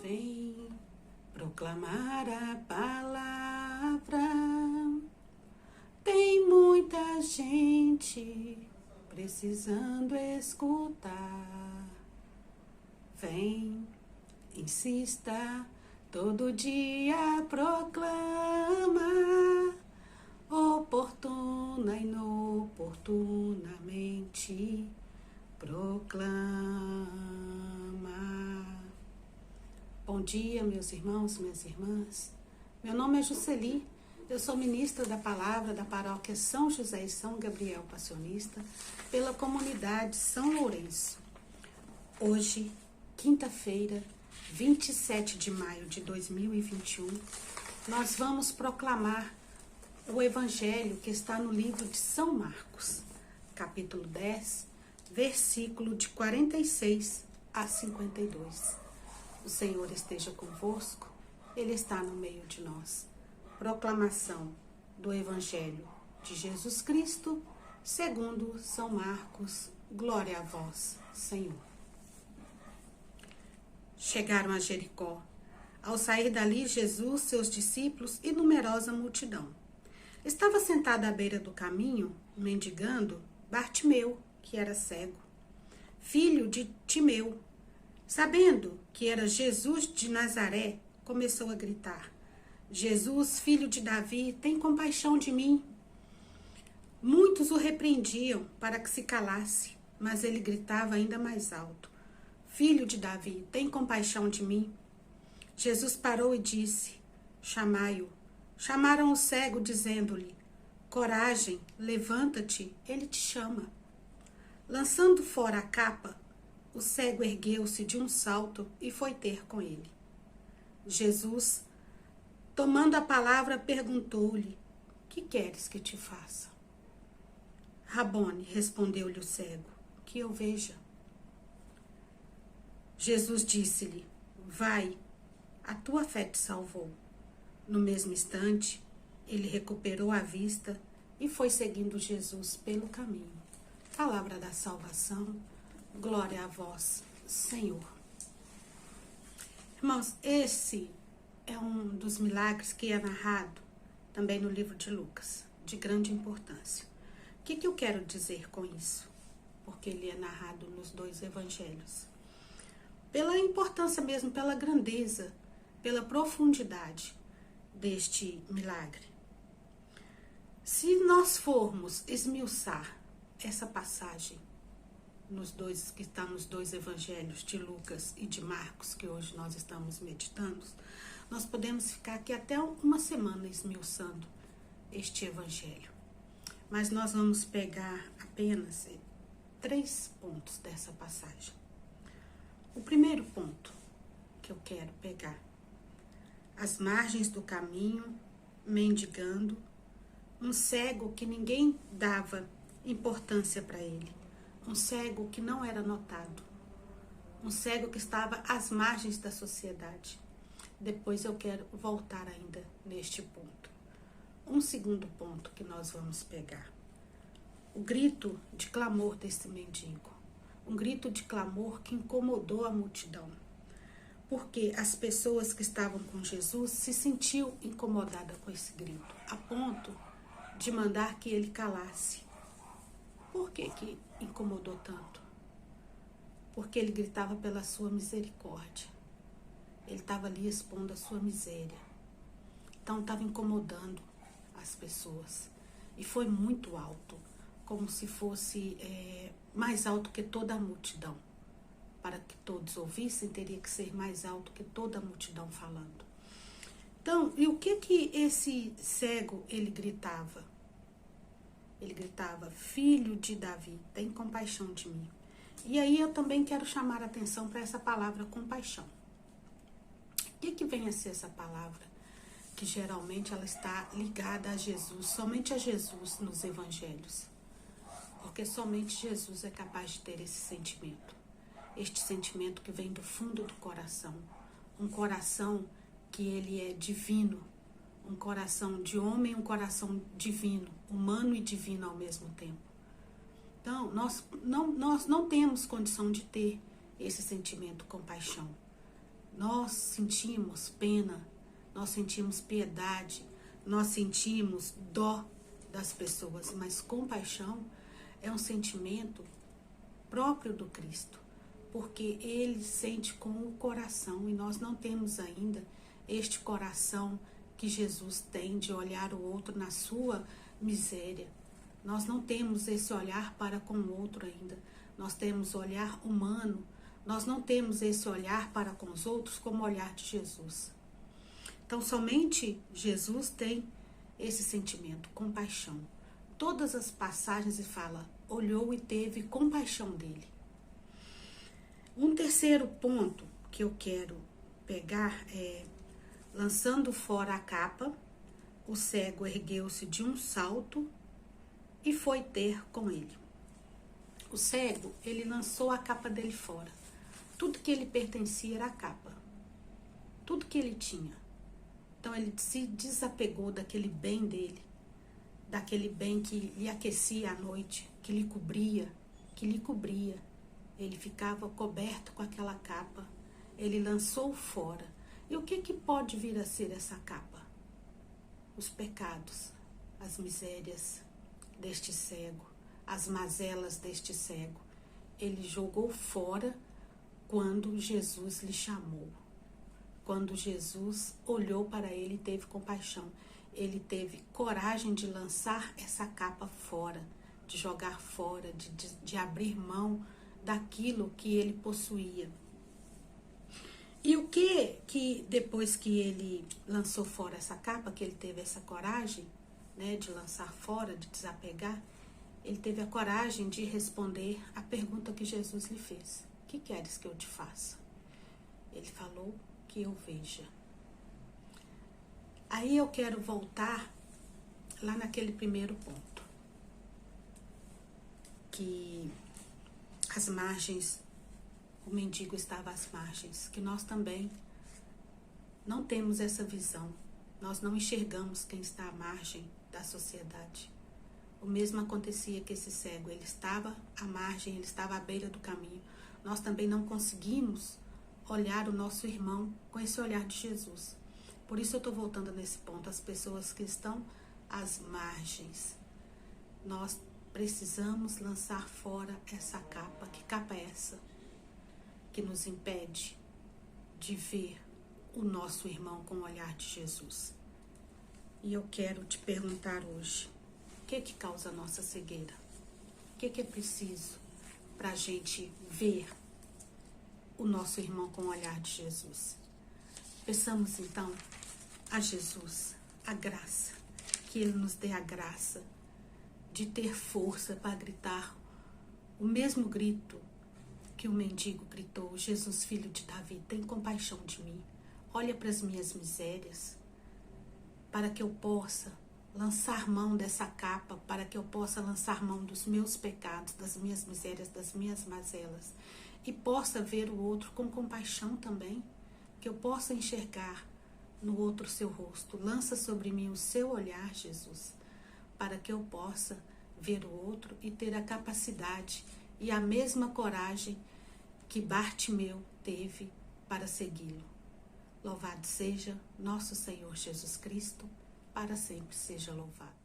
Vem proclamar a palavra. Tem muita gente precisando escutar. Vem, insista, todo dia proclama, oportuna e inoportunamente proclama. Bom dia, meus irmãos, minhas irmãs. Meu nome é Jusceli, eu sou ministra da palavra da paróquia São José e São Gabriel Passionista, pela comunidade São Lourenço. Hoje, quinta-feira, 27 de maio de 2021, nós vamos proclamar o Evangelho que está no livro de São Marcos, capítulo 10, versículo de 46 a 52. O Senhor esteja convosco, Ele está no meio de nós. Proclamação do Evangelho de Jesus Cristo, segundo São Marcos. Glória a vós, Senhor. Chegaram a Jericó. Ao sair dali, Jesus, seus discípulos e numerosa multidão. Estava sentado à beira do caminho, mendigando, Bartimeu, que era cego, filho de Timeu. Sabendo que era Jesus de Nazaré, começou a gritar: Jesus, filho de Davi, tem compaixão de mim. Muitos o repreendiam para que se calasse, mas ele gritava ainda mais alto: Filho de Davi, tem compaixão de mim. Jesus parou e disse: Chamai-o. Chamaram o cego, dizendo-lhe: Coragem, levanta-te, ele te chama. Lançando fora a capa, o cego ergueu-se de um salto e foi ter com ele. Jesus, tomando a palavra, perguntou-lhe: Que queres que te faça? Rabone, respondeu-lhe o cego, que eu veja. Jesus disse-lhe: Vai, a tua fé te salvou. No mesmo instante, ele recuperou a vista e foi seguindo Jesus pelo caminho. Palavra da salvação, glória a vós, Senhor. Irmãos, esse é um dos milagres que é narrado também no livro de Lucas, de grande importância. O que eu quero dizer com isso? Porque ele é narrado nos dois evangelhos. Pela importância mesmo, pela grandeza, pela profundidade deste milagre. Se nós formos esmiuçar essa passagem que está nos dois evangelhos de Lucas e de Marcos, que hoje nós estamos meditando, nós podemos ficar aqui até uma semana esmiuçando este evangelho. Mas nós vamos pegar apenas 3 pontos dessa passagem. O primeiro ponto que eu quero pegar: às margens do caminho, mendigando, um cego que ninguém dava importância para ele, um cego que não era notado, um cego que estava às margens da sociedade. Depois eu quero voltar ainda neste ponto. Um segundo ponto que nós vamos pegar: o grito de clamor desse mendigo. Um grito de clamor que incomodou a multidão, porque as pessoas que estavam com Jesus se sentiam incomodadas com esse grito, a ponto de mandar que ele calasse. Por que incomodou tanto? Porque ele gritava pela sua misericórdia. Ele estava ali expondo a sua miséria. Então estava incomodando as pessoas. E foi muito alto, como se fosse mais alto que toda a multidão. Para que todos ouvissem, teria que ser mais alto que toda a multidão falando. Então, e o que esse cego, ele gritava? Ele gritava: Filho de Davi, tem compaixão de mim. E aí eu também quero chamar a atenção para essa palavra compaixão. O que vem a ser essa palavra? Que geralmente ela está ligada a Jesus, somente a Jesus nos evangelhos. Porque somente Jesus é capaz de ter esse sentimento. Este sentimento que vem do fundo do coração. Um coração que ele é divino. Um coração de homem, um coração divino. Humano e divino ao mesmo tempo. Então, nós não temos condição de ter esse sentimento compaixão. Nós sentimos pena, nós sentimos piedade, nós sentimos dó das pessoas, mas compaixão é um sentimento próprio do Cristo, porque ele sente com o coração e nós não temos ainda este coração que Jesus tem de olhar o outro na sua miséria. Nós não temos esse olhar para com o outro ainda. Nós temos olhar humano. Nós não temos esse olhar para com os outros como o olhar de Jesus. Então, somente Jesus tem esse sentimento, compaixão. Todas as passagens ele fala, olhou e teve compaixão dele. Um terceiro ponto que eu quero pegar é, lançando fora a capa, o cego ergueu-se de um salto e foi ter com ele. O cego, ele lançou a capa dele fora. Tudo que ele pertencia era a capa. Tudo que ele tinha. Então ele se desapegou daquele bem dele, daquele bem que lhe aquecia à noite, que lhe cobria. Ele ficava coberto com aquela capa. Ele lançou fora. E o que pode vir a ser essa capa? Os pecados, as misérias deste cego, as mazelas deste cego. Ele jogou fora quando Jesus lhe chamou. Quando Jesus olhou para ele e teve compaixão. Ele teve coragem de lançar essa capa fora, de jogar fora, de abrir mão daquilo que ele possuía. E o que depois que ele lançou fora essa capa, que ele teve essa coragem, né, de lançar fora, de desapegar, ele teve a coragem de responder a pergunta que Jesus lhe fez. O que queres que eu te faça? Ele falou que eu veja. Aí eu quero voltar lá naquele primeiro ponto, que as margens, o mendigo estava às margens, que nós também não temos essa visão, nós não enxergamos quem está à margem da sociedade. O mesmo acontecia que esse cego, ele estava à margem, ele estava à beira do caminho. Nós também não conseguimos olhar o nosso irmão com esse olhar de Jesus. Por isso eu estou voltando nesse ponto, as pessoas que estão às margens. Nós precisamos lançar fora essa capa. Que capa é essa? Que nos impede de ver o nosso irmão com o olhar de Jesus. E eu quero te perguntar hoje, o que causa a nossa cegueira? O que é preciso para a gente ver o nosso irmão com o olhar de Jesus? Peçamos então a Jesus a graça, que Ele nos dê a graça de ter força para gritar o mesmo grito que o mendigo gritou: Jesus, filho de Davi, tem compaixão de mim, olha para as minhas misérias, para que eu possa lançar mão dessa capa, para que eu possa lançar mão dos meus pecados, das minhas misérias, das minhas mazelas, e possa ver o outro com compaixão também, que eu possa enxergar no outro seu rosto. Lança sobre mim o seu olhar, Jesus, para que eu possa ver o outro e ter a capacidade e a mesma coragem que Bartimeu teve para segui-lo. Louvado seja nosso Senhor Jesus Cristo, para sempre seja louvado.